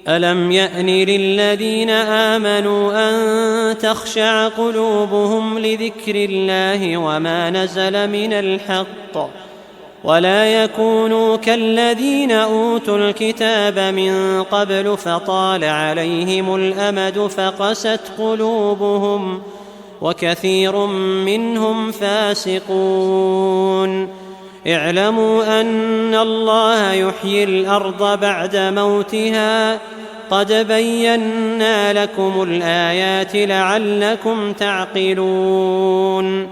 ألم يأن للذين آمنوا أن تخشع قلوبهم لذكر الله وما نزل من الحق ولا يكونوا كالذين أوتوا الكتاب من قبل فطال عليهم الأمد فقست قلوبهم وكثير منهم فاسقون. اعلموا أن الله يحيي الأرض بعد موتها قد بينا لكم الآيات لعلكم تعقلون.